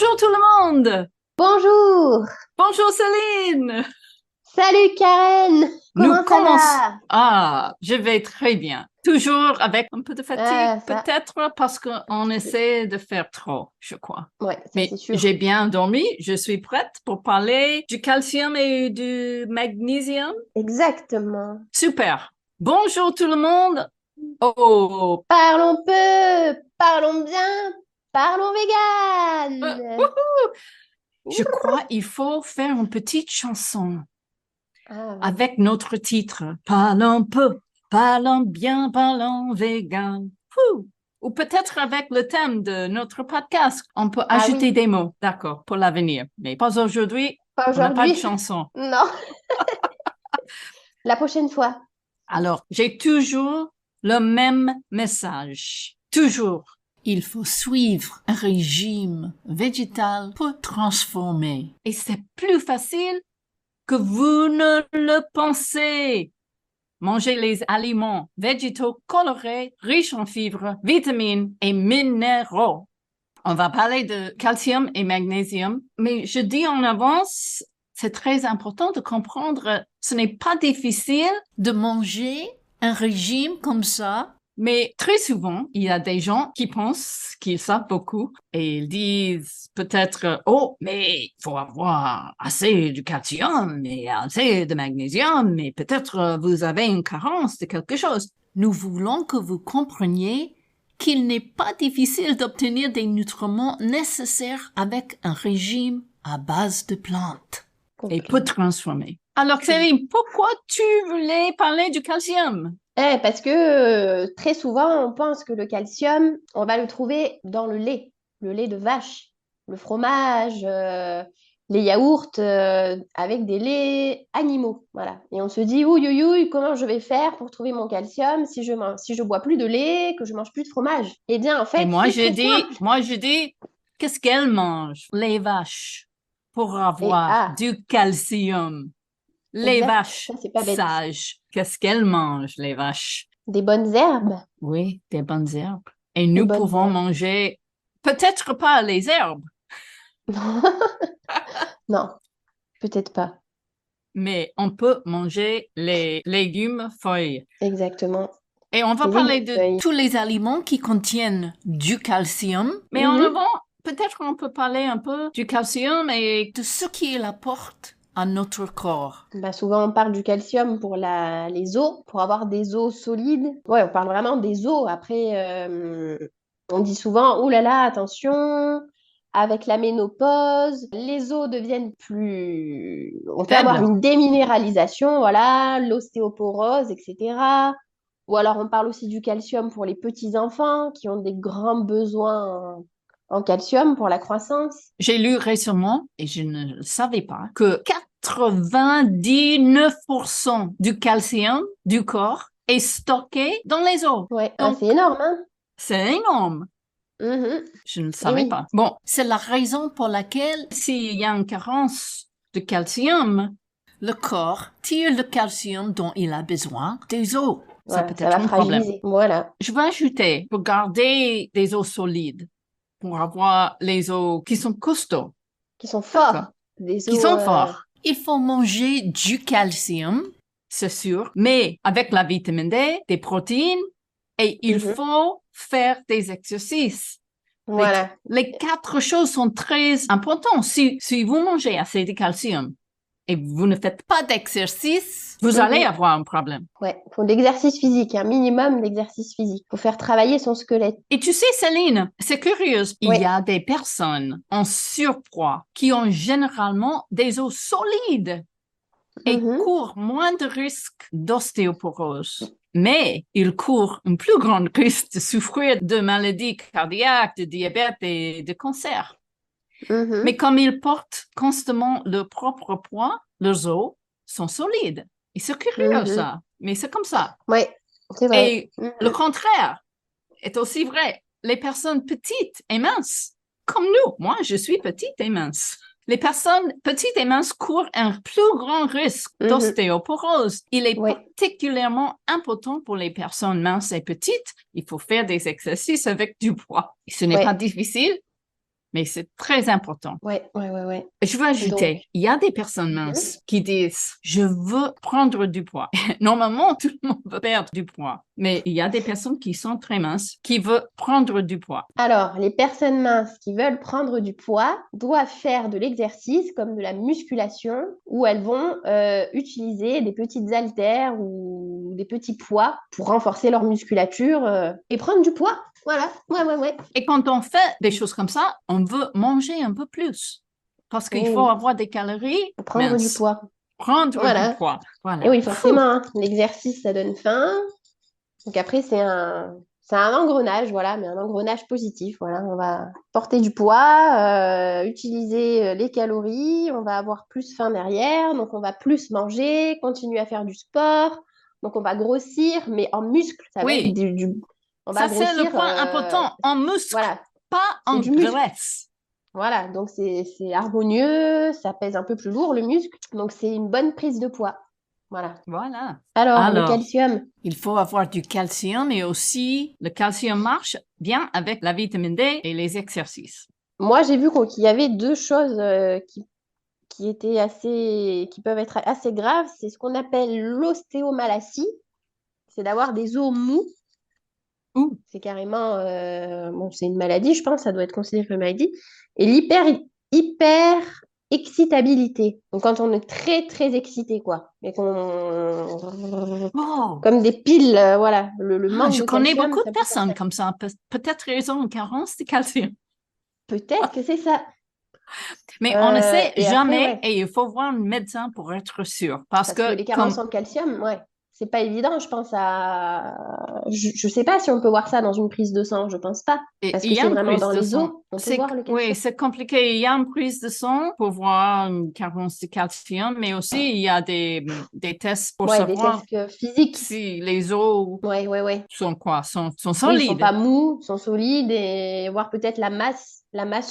Bonjour tout le monde! Bonjour! Bonjour Céline! Salut Karen! Nous Comment ça commençons. va? Ah, je vais très bien. Toujours avec un peu de fatigue, Ah, ça, peut-être parce qu'on essaie de faire trop, je crois. ouais, ça c'est Mais j'ai sûr. bien dormi, je suis prête pour parler du calcium et du magnésium. Exactement. Super! Bonjour tout le monde! Oh, Parlons peu, parlons bien, parlons vegan! wouhou! Je crois qu'il faut faire une petite chanson Ah oui. avec notre titre. Parlons peu, parlons bien, parlons vegan. Ouh. Ou peut-être avec le thème de notre podcast, on peut Ah ajouter oui, des mots, d'accord, pour l'avenir. Mais pas aujourd'hui, pas on n'a pas de aujourd'hui. chanson. Non, la prochaine fois. Alors, j'ai toujours le même message. Toujours. Il faut suivre un régime végétal pour transformer. Et c'est plus facile que vous ne le pensez. Mangez les aliments végétaux colorés, riches en fibres, vitamines et minéraux. On va parler de calcium et magnésium, mais je dis en avance, c'est très important de comprendre, ce n'est pas difficile de manger un régime comme ça, mais très souvent, il y a des gens qui pensent qu'ils savent beaucoup et ils disent peut-être, oh, mais il faut avoir assez de calcium et assez de magnésium, mais peut-être vous avez une carence de quelque chose. Nous voulons que vous compreniez qu'il n'est pas difficile d'obtenir des nutriments nécessaires avec un régime à base de plantes et Ok. peu transformé. Alors, Céline, pourquoi tu voulais parler du calcium? Parce que très souvent, on pense que le calcium, on va le trouver dans le lait de vache, le fromage, les yaourts avec des laits animaux. Voilà. Et on se dit, ouïe, ouïe, ouïe, comment je vais faire pour trouver mon calcium si je bois plus de lait, que je mange plus de fromage? Eh bien, en Et fait, c'est très simple. moi, je dis, qu'est-ce qu'elles mangent, les vaches, pour Et avoir ah, du calcium? Les exact, vaches ça, c'est pas bête. sages, qu'est-ce qu'elles mangent, les vaches? Des bonnes herbes, Oui, des bonnes herbes. Et des nous bonnes pouvons herbes. manger, peut-être pas les herbes, Non, peut-être pas. mais on peut manger les légumes feuilles. Exactement. Et on va Les parler légumes de feuilles. tous les aliments qui contiennent du calcium, mais en Mhm. avant, peut-être on peut parler un peu du calcium et de ce qu'il apporte à notre corps. Bah, souvent, on parle du calcium pour les os, pour avoir des os solides. Ouais, on parle vraiment des os. Après, on dit souvent, oh là là, attention, avec la ménopause, les os deviennent plus... On peut avoir Faible. une déminéralisation, voilà, l'ostéoporose, etc. Ou alors, on parle aussi du calcium pour les petits-enfants qui ont des grands besoins en calcium pour la croissance. J'ai lu récemment, et je ne le savais pas, que 99% du calcium du corps est stocké dans les os. Ouais, ah, Donc, c'est énorme, hein? c'est énorme. Mhm. Je ne le Eh savais oui. pas. Bon, c'est la raison pour laquelle, s'il y a une carence de calcium, le corps tire le calcium dont il a besoin des os. Ça Voilà, peut ça être va un problème. fragiliser. Voilà, Je vais ajouter, pour garder des os solides, pour avoir les os qui sont costauds, qui sont d'accord, forts, des qui os. sont forts. Il faut manger du calcium, c'est sûr, mais avec la vitamine D, des protéines, et il Mhm. faut faire des exercices. Les, Voilà. les quatre choses sont très importantes. Si vous mangez assez de calcium et vous ne faites pas d'exercice, vous allez Mhm. avoir un problème. Ouais, il faut de l'exercice physique, un minimum d'exercice physique. Il faut faire travailler son squelette. Et tu sais, Céline, c'est curieux. Il y Ouais. a des personnes en surpoids qui ont généralement des os solides et Mhm. courent moins de risques d'ostéoporose. Mais ils courent un plus grand risque de souffrir de maladies cardiaques, de diabète et de cancer. Mais Mhm. comme ils portent constamment leur propre poids, leurs os sont solides. Et c'est curieux, Mhm. ça. Mais c'est comme ça. Ouais, c'est vrai. Et le Mhm. contraire est aussi vrai. Les personnes petites et minces, comme nous, moi, je suis petite et mince. Les personnes petites et minces courent un plus grand risque Mhm. d'ostéoporose. Il est Ouais, particulièrement important pour les personnes minces et petites. Il faut faire des exercices avec du poids. Ce n'est pas ouais. difficile, mais c'est très important. Ouais. Je veux ajouter, il y a des personnes minces qui disent, je veux prendre du poids. Normalement, tout le monde veut perdre du poids, mais il y a des personnes qui sont très minces qui veulent prendre du poids. Alors, les personnes minces qui veulent prendre du poids doivent faire de l'exercice comme de la musculation où elles vont utiliser des petites haltères ou des petits poids pour renforcer leur musculature et prendre du poids. Voilà, ouais. Et quand on fait des choses comme ça, on veut manger un peu plus parce qu'il faut avoir des calories pour prendre du poids. Prendre du poids, voilà. Et oui, forcément, hein, l'exercice, ça donne faim. Donc après, c'est un engrenage, voilà, mais un engrenage positif. Voilà, on va porter du poids, utiliser les calories, on va avoir plus faim derrière, donc on va plus manger, continuer à faire du sport, donc on va grossir, mais en muscle. Ça va être on va grossir, c'est le point important, en muscle, voilà, pas en graisse. Voilà, donc c'est harmonieux, ça pèse un peu plus lourd le muscle, donc c'est une bonne prise de poids. Voilà. Alors, le calcium. Il faut avoir du calcium et aussi le calcium marche bien avec la vitamine D et les exercices. Moi, j'ai vu qu'il y avait deux choses qui peuvent être assez graves. C'est ce qu'on appelle l'ostéomalacie. C'est d'avoir des os mous. C'est carrément, c'est une maladie, je pense, ça doit être considéré comme une maladie. Et hyper excitabilité. Donc quand on est très très excité, quoi, et comme des piles, voilà, le manque je de connais calcium, beaucoup de personnes comme ça. Peut-être ils ont une carence de calcium. Peut-être que c'est ça. Mais on ne sait jamais et il faut voir un médecin pour être sûr. Parce que les carences en calcium, c'est pas évident, je pense je sais pas si on peut voir ça dans une prise de sang, je pense pas. Parce que c'est vraiment dans les os, on peut voir le calcium. Oui, c'est compliqué. Il y a une prise de sang pour voir une carence de calcium, mais aussi il y a des tests pour savoir des tests physiques. Si les os sont quoi? Sont solides. Oui, ils sont pas mous, sont solides et voir peut-être la masse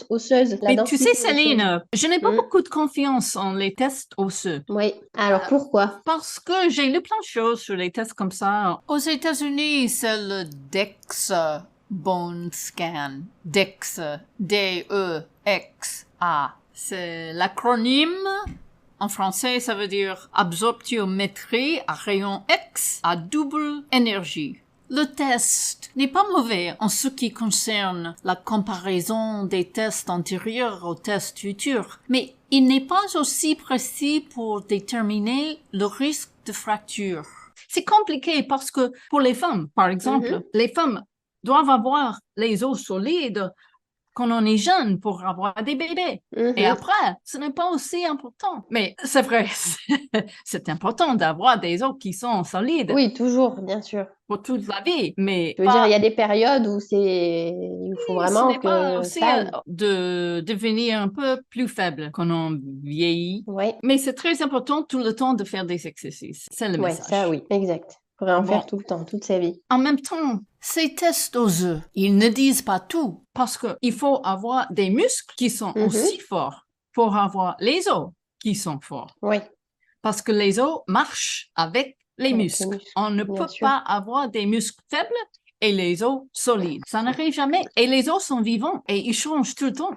osseuse. Mais tu sais, Céline, je n'ai pas beaucoup de confiance en les tests osseux. Oui, alors pourquoi? Parce que j'ai lu plein de choses sur les tests comme ça. Aux États-Unis, c'est le DEXA Bone Scan. DEXA, D-E-X-A. C'est l'acronyme. En français, ça veut dire absorptiométrie à rayon X à double énergie. Le test n'est pas mauvais en ce qui concerne la comparaison des tests antérieurs aux tests futurs, mais il n'est pas aussi précis pour déterminer le risque de fracture. C'est compliqué parce que pour les femmes, par exemple, les femmes doivent avoir les os solides quand on est jeune pour avoir des bébés. Et après, ce n'est pas aussi important. Mais c'est vrai, c'est important d'avoir des os qui sont solides. Oui, toujours, bien sûr. Pour toute la vie, mais je veux dire, il y a des périodes où il faut vraiment que pas aussi de devenir un peu plus faible quand on vieillit. Mais c'est très important tout le temps de faire des exercices. C'est le message. Ça, oui, exact. Il faudrait en faire tout le temps, toute sa vie. En même temps, ces tests aux œufs, ils ne disent pas tout parce qu'il faut avoir des muscles qui sont aussi forts pour avoir les os qui sont forts. Oui. Parce que les os marchent avec les muscles. On ne peut pas avoir des muscles faibles et les os solides. Ça n'arrive jamais. Et les os sont vivants et ils changent tout le temps.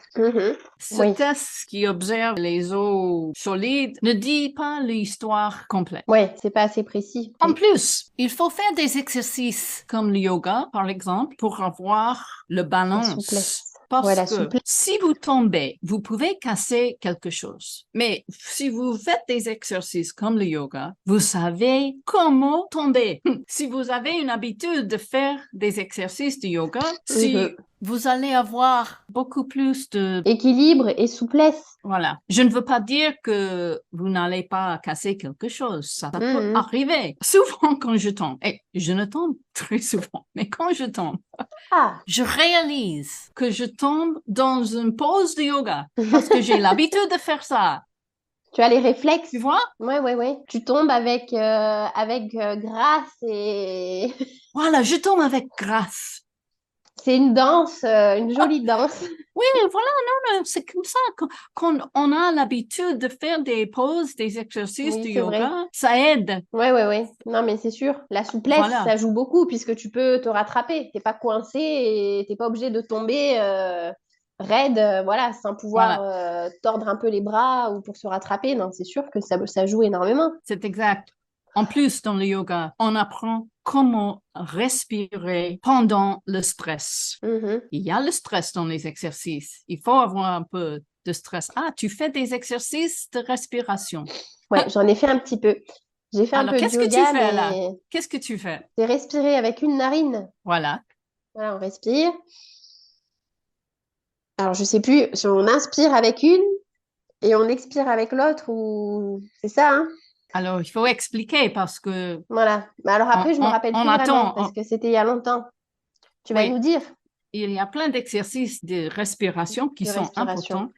Ce test qui observe les os solides ne dit pas l'histoire complète. Oui, c'est pas assez précis. En plus, il faut faire des exercices comme le yoga, par exemple, pour avoir le balance. Parce que si vous tombez, vous pouvez casser quelque chose. Mais si vous faites des exercices comme le yoga, vous savez comment tomber. Si vous avez une habitude de faire des exercices de yoga, vous allez avoir beaucoup plus de équilibre et souplesse. Voilà. Je ne veux pas dire que vous n'allez pas casser quelque chose. Ça peut arriver. Souvent quand je tombe, et je ne tombe très souvent, mais quand je tombe, je réalise que je tombe dans une pose de yoga parce que j'ai l'habitude de faire ça. Tu as les réflexes. Tu vois? Oui. Tu tombes avec grâce et... Voilà, je tombe avec grâce. C'est une danse, une jolie danse. Oui, voilà, non, c'est comme ça. Quand on a l'habitude de faire des pauses, des exercices de yoga, ça aide. Oui. Non, mais c'est sûr. La souplesse, ça joue beaucoup puisque tu peux te rattraper. Tu n'es pas coincé et tu n'es pas obligé de tomber raide, voilà, sans pouvoir tordre un peu les bras ou pour se rattraper. Non, c'est sûr que ça joue énormément. C'est exact. En plus, dans le yoga, on apprend comment respirer pendant le stress. Mhm. Il y a le stress dans les exercices. Il faut avoir un peu de stress. Ah, tu fais des exercices de respiration. Ouais, j'en ai fait un petit peu. J'ai fait un Alors, peu de qu'est-ce que tu yoga, fais là? mais Qu'est-ce que tu fais? c'est respirer avec une narine. Voilà. Voilà, on respire. Alors, je sais plus si on inspire avec une et on expire avec l'autre ou c'est ça, hein? Alors, il faut expliquer parce que Voilà. Mais alors après, je me rappelle on plus vraiment attend. parce que c'était il y a longtemps. Tu vas Oui, nous dire il y a plein d'exercices de respiration qui de sont respiration. importants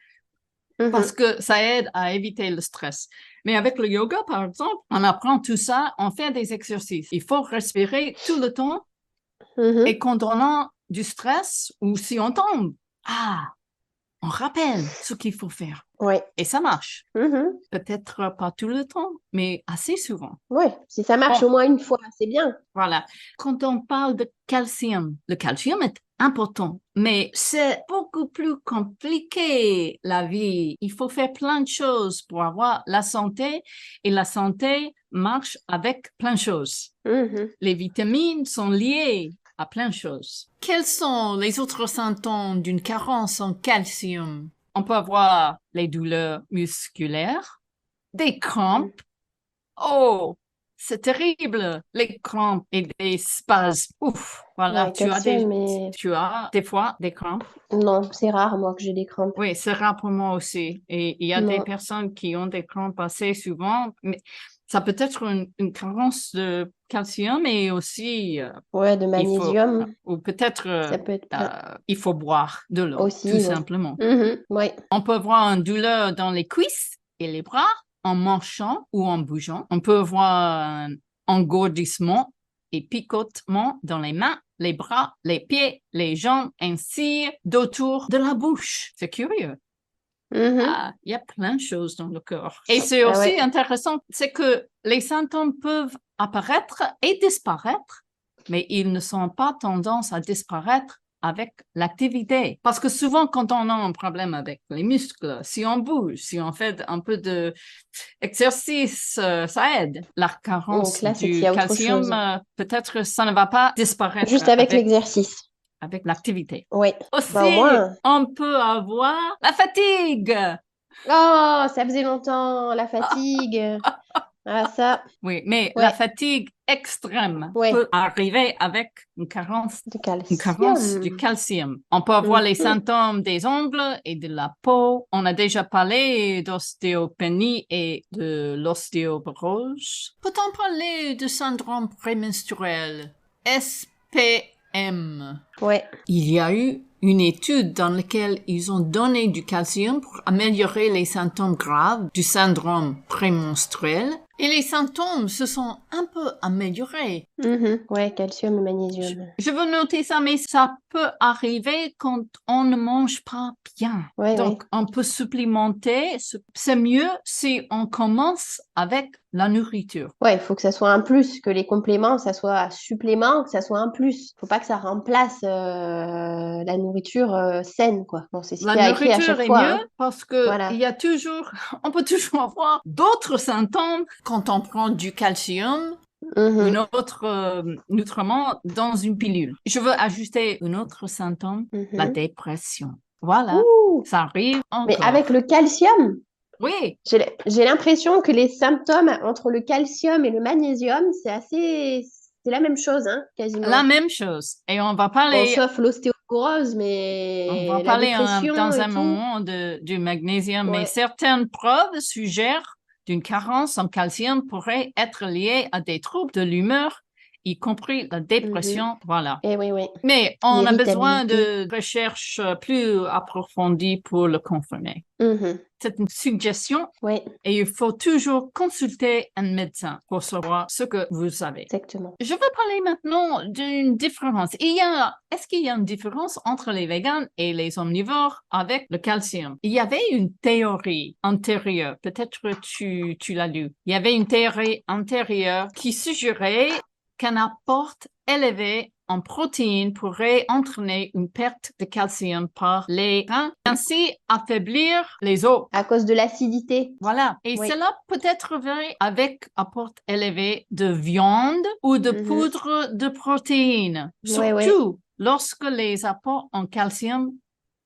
parce Mhm. que ça aide à éviter le stress. Mais avec le yoga, par exemple, on apprend tout ça, on fait des exercices. Il faut respirer tout le temps et Mhm. quand on a du stress ou si on tombe, on rappelle ce qu'il faut faire. Ouais. Et ça marche. Mhm. Peut-être pas tout le temps, mais assez souvent. Ouais. Si ça marche Bon, au moins une fois, c'est bien. voilà. Quand on parle de calcium, le calcium est important, mais c'est beaucoup plus compliqué, la vie. Il faut faire plein de choses pour avoir la santé et la santé marche avec plein de choses. Mhm. Les vitamines sont liées à plein de choses. Quels sont les autres symptômes d'une carence en calcium? On peut avoir les douleurs musculaires, des crampes. Oh, c'est terrible, les crampes et des spasmes. Ouf, voilà, Ouais, calcium, mais tu as des fois des crampes. non, c'est rare, moi, que j'ai des crampes. Oui, c'est rare pour moi aussi. Et il y a des Non. personnes qui ont des crampes assez souvent, mais ça peut être une carence de calcium et aussi Ouais, de il faut, magnésium, ou peut-être ça peut être plein. il faut boire de l'eau, tout Aussi, ouais. simplement. Mhm. Ouais. On peut avoir une douleur dans les cuisses et les bras en marchant ou en bougeant. On peut avoir un engourdissement et picotement dans les mains, les bras, les pieds, les jambes, ainsi d'autour de la bouche. C'est curieux. Mhm. Ah, il y a plein de choses dans le corps. Et c'est Ah aussi ouais. intéressant, c'est que les symptômes peuvent apparaître et disparaître, mais ils ne sont pas tendance à disparaître avec l'activité. Parce que souvent, quand on a un problème avec les muscles, si on bouge, si on fait un peu d'exercice, ça aide. La Donc carence là, c'est qu'il du y a autre calcium, chose. peut-être ça ne va pas disparaître Juste avec l'exercice. avec l'activité. Ouais. Bah, au Aussi, moins. on peut avoir la fatigue. Oh, ça faisait longtemps, la fatigue. Ah, ça. Oui, mais la Ouais. fatigue extrême Ouais. peut arriver avec De une carence du calcium. calcium. On peut avoir les Mhm. symptômes des ongles et de la peau. On a déjà parlé d'ostéopénie et de l'ostéoporose. Peut-on parler de syndrome prémenstruel, SPM? Ouais. Il y a eu une étude dans laquelle ils ont donné du calcium pour améliorer les symptômes graves du syndrome prémenstruel et les symptômes se sont un peu améliorés. Mhm. Ouais, calcium et magnésium. Je veux noter ça, mais ça peut arriver quand on ne mange pas bien. Ouais, ouais. Donc, on peut supplémenter. C'est mieux si on commence avec la nourriture. Ouais, il faut que ça soit un plus, que les compléments, ça soit un supplément, que ça soit un plus. Faut pas que ça remplace la nourriture saine, quoi. Bon, c'est ce La qu'il y a écrit à nourriture chaque est fois, mieux hein. parce que Voilà. il y a toujours, on peut toujours avoir d'autres symptômes quand on prend du calcium ou Mhm. un autre nutriment dans une pilule. Je veux ajouter un autre symptôme, la Mhm. dépression. Voilà, Ouh. ça arrive Mais avec encore. le calcium, Oui, j'ai l'impression que les symptômes entre le calcium et le magnésium, c'est la même chose, hein, la quasiment. même chose. Et Bon, sauf l'ostéoporose, on va mais la parler dépression dans et un tout, moment du magnésium, mais ouais. certaines preuves suggèrent qu'une carence en calcium pourrait être liée à des troubles de l'humeur, y compris la Mhm. dépression. Voilà. Et oui, oui. Mais on a besoin L'irritabilité. de recherches plus approfondies pour le confirmer. Mhm. C'est une suggestion Oui, et il faut toujours consulter un médecin pour savoir ce que vous avez. exactement. Je veux parler maintenant d'une différence. Est-ce qu'il y a une différence entre les véganes et les omnivores avec le calcium? Il y avait une théorie antérieure, peut-être tu l'as lu. Il y avait une théorie antérieure qui suggérait qu'un apport élevé en protéines pourrait entraîner une perte de calcium par les reins, ainsi affaiblir les os. À cause de l'acidité. Voilà. Et Oui. cela peut être vrai avec apport élevé de viande ou de poudre de protéines, surtout lorsque les apports en calcium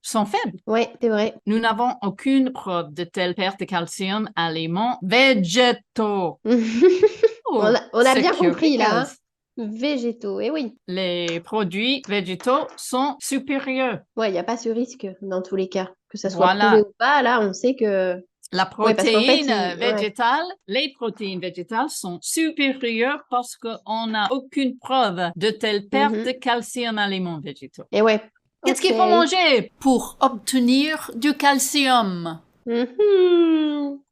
sont faibles. Oui, c'est vrai. Nous n'avons aucune preuve de telle perte de calcium à aliments végétaux. On a bien curieux. compris là. Hein? Végétaux, et oui. Les produits végétaux sont supérieurs. Ouais, il n'y a pas ce risque dans tous les cas. Que ça soit prouvé ou pas, là, on sait que... La protéine végétale, les protéines végétales sont supérieures parce qu'on n'a aucune preuve de telle perte de calcium à aliments végétaux. Et ouais. Qu'est-ce qu'il faut manger pour obtenir du calcium?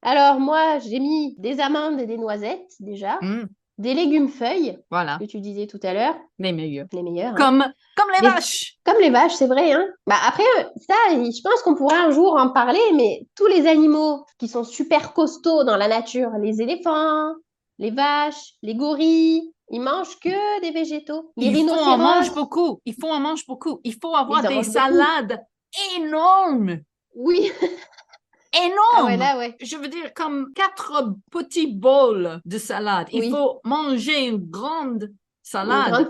Alors moi, j'ai mis des amandes et des noisettes déjà, des légumes feuilles, voilà, que tu disais tout à l'heure. Les meilleurs. Les meilleurs. Comme les vaches. Comme les vaches, c'est vrai. Hein. Bah après, ça, je pense qu'on pourrait un jour en parler, mais tous les animaux qui sont super costauds dans la nature, les éléphants, les vaches, les gorilles, ils mangent que des végétaux. Les rhinocéros. Il faut en manger beaucoup. Il faut avoir des salades énormes. Oui. Énorme. Ah ouais, là, ouais. Je veux dire, comme 4 petits bols de salade. Il faut manger une grande salade.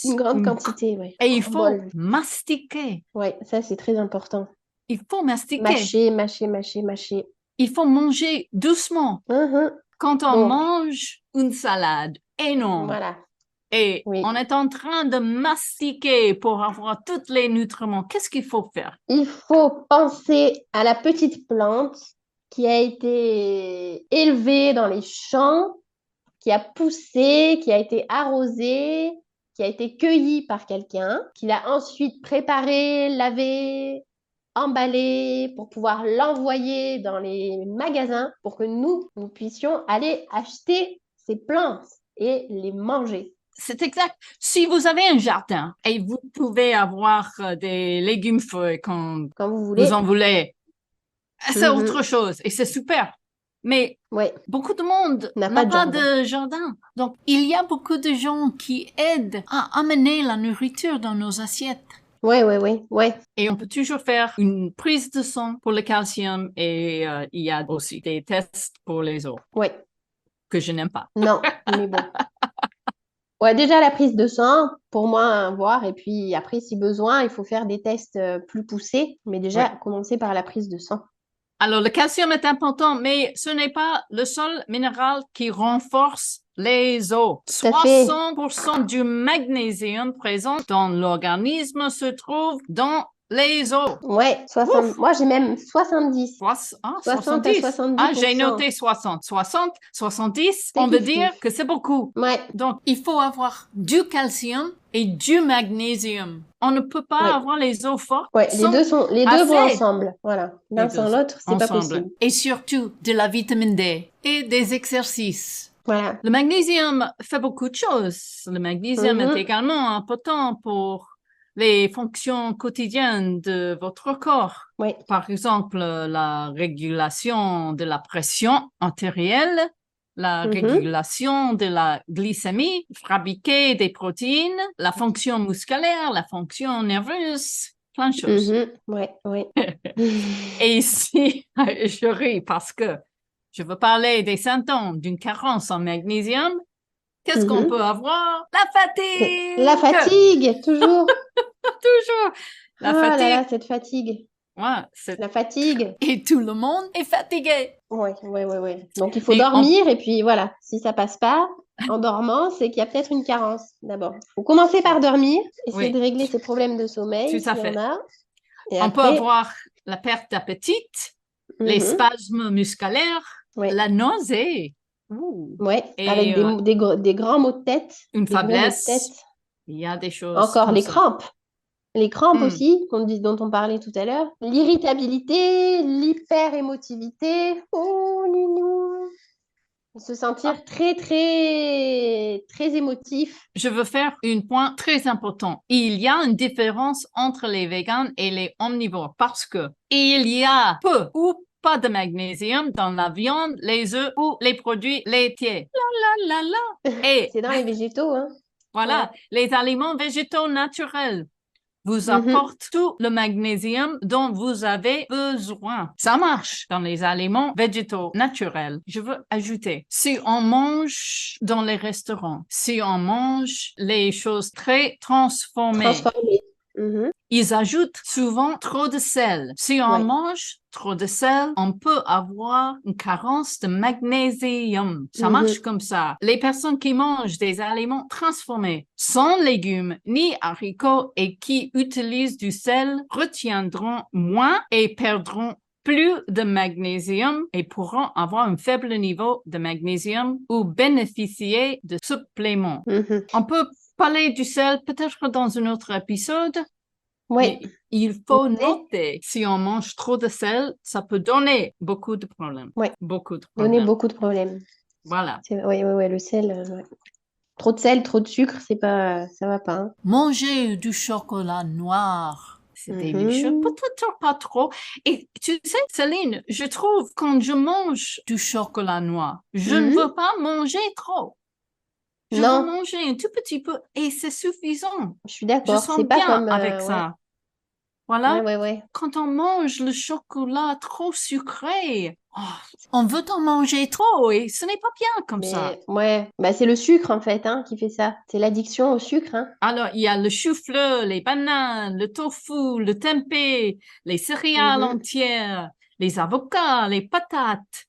Une grande quantité, oui. Et il faut mastiquer. Oui, ça, c'est très important. Il faut mastiquer. Mâcher. Il faut manger doucement. Quand on mange une salade énorme. Voilà. Et on est en train de mastiquer pour avoir tous les nutriments. Qu'est-ce qu'il faut faire? Il faut penser à la petite plante qui a été élevée dans les champs, qui a poussé, qui a été arrosée, qui a été cueillie par quelqu'un, qui l'a ensuite préparée, lavée, emballée pour pouvoir l'envoyer dans les magasins pour que nous puissions aller acheter ces plantes et les manger. C'est exact. Si vous avez un jardin et vous pouvez avoir des légumes feuilles quand vous en voulez, c'est autre chose et c'est super. Mais beaucoup de monde n'a pas de jardin. Donc, il y a beaucoup de gens qui aident à amener la nourriture dans nos assiettes. Oui. Et on peut toujours faire une prise de sang pour le calcium et il y a aussi des tests pour les os. Oui. Que je n'aime pas. Non, mais bon. Ouais, déjà la prise de sang, pour moi, voir. Et puis après, si besoin, il faut faire des tests plus poussés. Mais déjà, commencer par la prise de sang. Alors, le calcium est important, mais ce n'est pas le seul minéral qui renforce les os. 60% du magnésium présent dans l'organisme se trouve dans les os. Ouais, 60. Moi, j'ai même 70. 60 à 70%. Ah, j'ai noté 60. 60, 70, on veut dire que c'est beaucoup. Ouais. Donc, il faut avoir du calcium et du magnésium. On ne peut pas avoir les os forts. Ouais, les deux vont ensemble. Voilà. L'un sans l'autre, c'est pas possible. Et surtout, de la vitamine D et des exercices. Voilà. Le magnésium fait beaucoup de choses. Le magnésium est également important pour les fonctions quotidiennes de votre corps. Oui. Par exemple, la régulation de la pression artérielle, la régulation de la glycémie, fabriquer des protéines, la fonction musculaire, la fonction nerveuse, plein de choses. Oui. Et ici, je ris parce que je veux parler des symptômes d'une carence en magnésium. Qu'est-ce qu'on peut avoir? La fatigue! La fatigue, toujours. Toujours. La fatigue. Là, cette fatigue. Ouais, la fatigue. Et tout le monde est fatigué. Oui. Donc, il faut dormir et puis voilà, si ça passe pas en dormant, c'est qu'il y a peut-être une carence d'abord. Il faut commencer par dormir, essayer de régler ses problèmes de sommeil. Tout à fait. On peut avoir la perte d'appétit, les spasmes musculaires, la nausée. Oui, avec des grands maux de tête. Une faiblesse. Il y a des choses. Encore les crampes. Les crampes aussi, dont on parlait tout à l'heure. L'irritabilité, l'hyperémotivité. Oh, nounou. Se sentir très, très, très émotif. Je veux faire un point très important. Il y a une différence entre les véganes et les omnivores parce que il y a peu ou pas de magnésium dans la viande, les œufs ou les produits laitiers. Et c'est dans les végétaux, hein. Voilà, les aliments végétaux naturels vous Mhm. apportent tout le magnésium dont vous avez besoin. Ça marche dans les aliments végétaux naturels. Je veux ajouter, si on mange dans les restaurants, si on mange les choses très transformées, Transformé. Mhm. ils ajoutent souvent trop de sel. Si on Ouais. mange trop de sel, on peut avoir une carence de magnésium. Ça Mhm. marche comme ça. Les personnes qui mangent des aliments transformés, sans légumes ni haricots et qui utilisent du sel retiendront moins et perdront plus de magnésium et pourront avoir un faible niveau de magnésium ou bénéficier de suppléments. Mhm. On peut parler du sel peut-être dans un autre épisode. Ouais. Il faut Donner. noter, si on mange trop de sel, ça peut donner beaucoup de problèmes. Ouais. Beaucoup de Donner problèmes. beaucoup de problèmes. Voilà. Ouais, le sel. Ouais. Trop de sel, trop de sucre, ça va pas. Hein. Manger du chocolat noir, c'est délicieux. Mhm. Peut-être pas trop. Et tu sais, Céline, je trouve quand je mange du chocolat noir, je ne Mhm. veux pas manger trop. Je veux Non, manger un tout petit peu et c'est suffisant. je suis Je d'accord. sens C'est pas bien comme. avec Ouais. ça. Voilà. Ouais. Quand on mange le chocolat trop sucré, on veut en manger trop et ce n'est pas bien comme ça. Mais ouais, bah, c'est le sucre en fait hein, qui fait ça. C'est l'addiction au sucre. Hein. Alors, il y a le chou-fleur, les bananes, le tofu, le tempeh, les céréales Mhm. entières, les avocats, les patates,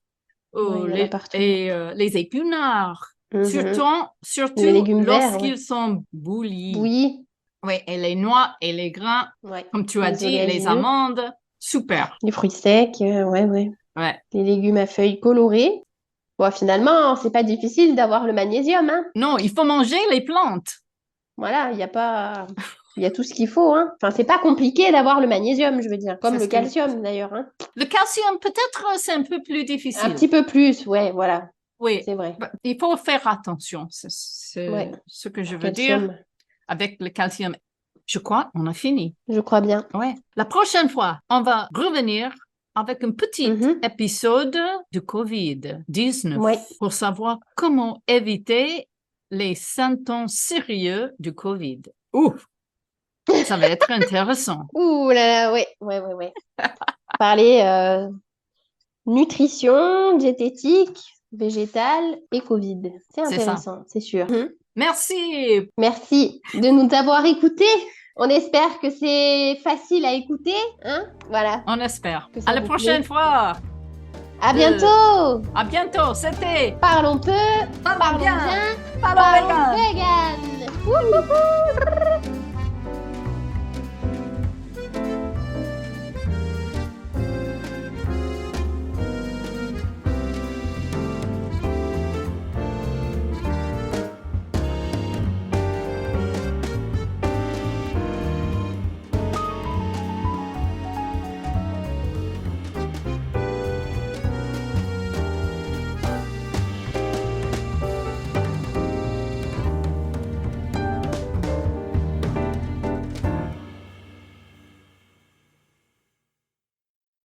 Ouais, il y en a partout. les épinards. Mhm. Les Surtout légumes verts, ouais. lorsqu'ils sont bouillis. Bouillis, Oui, et les noix et les grains, ouais. comme tu as Les dit, les oléagineux, amandes, super. les fruits secs, ouais. Ouais. Les légumes à feuilles colorées. Bon, finalement, c'est pas difficile d'avoir le magnésium, hein. Non, il faut manger les plantes. Voilà, il y a tout ce qu'il faut, hein. Enfin, c'est pas compliqué d'avoir le magnésium, je veux dire. Comme C'est le ce que calcium, d'ailleurs, hein. Le calcium, peut-être, c'est un peu plus Un difficile. petit peu plus, ouais, voilà. Oui, C'est vrai. il faut faire attention. C'est Ouais. ce que je veux dire Calcium, avec le calcium. Je crois on a fini. je crois bien. Ouais. La prochaine fois, on va revenir avec un petit Mhm. épisode du COVID-19 Ouais. pour savoir comment éviter les symptômes sérieux du COVID. Ouf, ça va être intéressant. Ouh là là, ouais. Parler nutrition, diététique, végétale et Covid. C'est C'est ça. intéressant, c'est sûr. Mhm. Merci. Merci de nous avoir écoutés. On espère que c'est facile à écouter, hein? Voilà. On espère. Que ça À la vous prochaine plaît. fois. À bientôt. À bientôt. C'était Parlons peu, Parlons parlons bien. bien, Parlons parlons vegan. vegan. Wouhouhou.